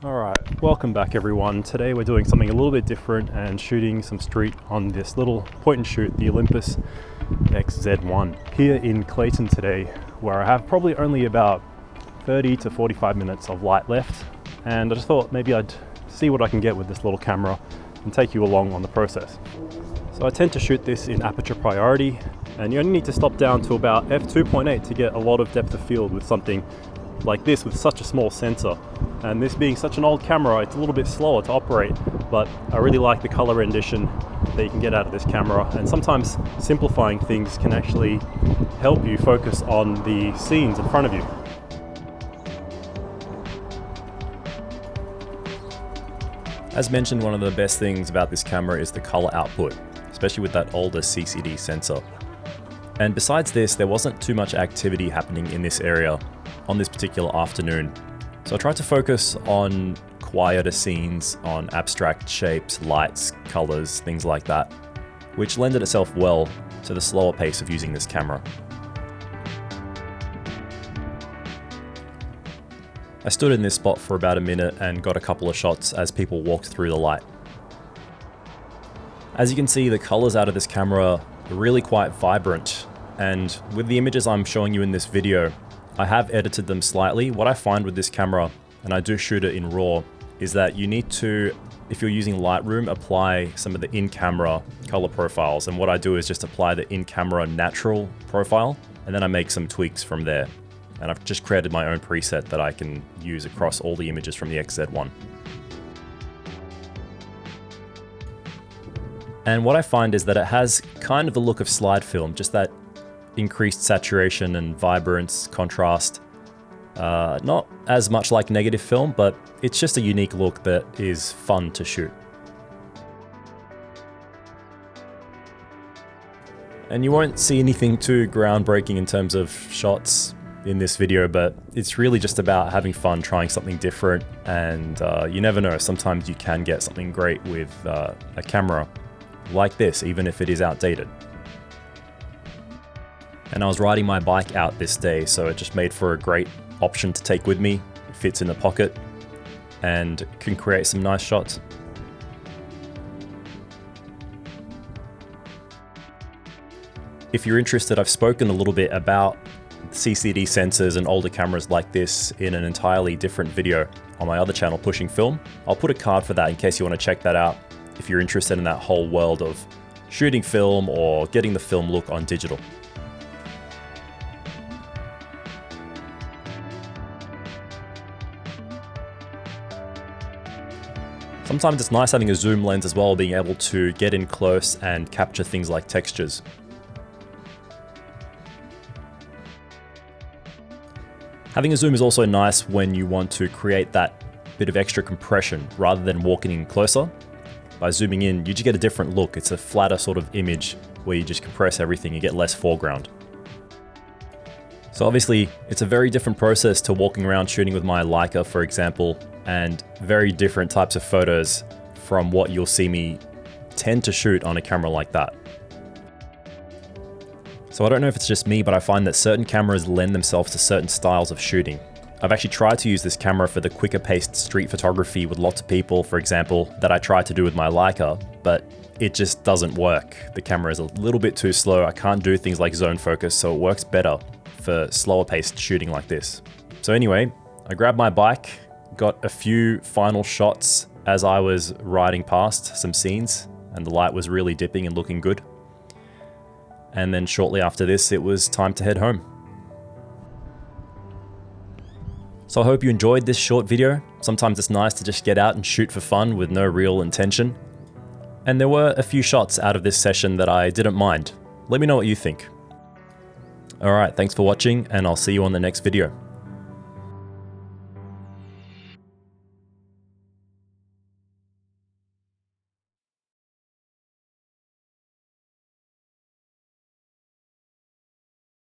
Alright, welcome back everyone. Today we're doing something a little bit different and shooting some street on this little point and shoot, the Olympus XZ-1, here in Clayton today, where I have probably only about 30 to 45 minutes of light left, and I just thought maybe I'd see what I can get with this little camera and take you along on the process. So I tend to shoot this in aperture priority, and you only need to stop down to about f2.8 to get a lot of depth of field with something like this with such a small sensor. And this being such an old camera, it's a little bit slower to operate, but I really like the color rendition that you can get out of this camera, and sometimes simplifying things can actually help you focus on the scenes in front of you. As mentioned, one of the best things about this camera is the color output, especially with that older CCD sensor. And besides this, there wasn't too much activity happening in this area on this particular afternoon. So I tried to focus on quieter scenes, on abstract shapes, lights, colors, things like that, which lended itself well to the slower pace of using this camera. I stood in this spot for about a minute and got a couple of shots as people walked through the light. As you can see, the colors out of this camera are really quite vibrant, and with the images I'm showing you in this video, I have edited them slightly. What I find with this camera, and I do shoot it in RAW, is that you need to, if you're using Lightroom, apply some of the in-camera color profiles. And what I do is just apply the in-camera natural profile, and then I make some tweaks from there. And I've just created my own preset that I can use across all the images from the XZ-1. And what I find is that it has kind of the look of slide film, just that increased saturation and vibrance, contrast. Not as much like negative film, but it's just a unique look that is fun to shoot. And you won't see anything too groundbreaking in terms of shots in this video, but it's really just about having fun, trying something different, and you never know, sometimes you can get something great with a camera like this, even if it is outdated. And I was riding my bike out this day, so it just made for a great option to take with me. It fits in the pocket and can create some nice shots. If you're interested, I've spoken a little bit about CCD sensors and older cameras like this in an entirely different video on my other channel, Pushing Film. I'll put a card for that in case you want to check that out if you're interested in that whole world of shooting film or getting the film look on digital. Sometimes it's nice having a zoom lens as well, being able to get in close and capture things like textures. Having a zoom is also nice when you want to create that bit of extra compression rather than walking in closer. By zooming in, you just get a different look. It's a flatter sort of image where you just compress everything, you get less foreground. So obviously, it's a very different process to walking around shooting with my Leica, for example, and very different types of photos from what you'll see me tend to shoot on a camera like that. So I don't know if it's just me, but I find that certain cameras lend themselves to certain styles of shooting. I've actually tried to use this camera for the quicker paced street photography with lots of people, for example, that I tried to do with my Leica, but it just doesn't work. The camera is a little bit too slow. I can't do things like zone focus, so it works better for slower paced shooting like this. So anyway, I grabbed my bike, got a few final shots as I was riding past some scenes, and the light was really dipping and looking good. And then shortly after this, it was time to head home. So I hope you enjoyed this short video. Sometimes it's nice to just get out and shoot for fun with no real intention. And there were a few shots out of this session that I didn't mind. Let me know what you think. Alright, thanks for watching, and I'll see you on the next video.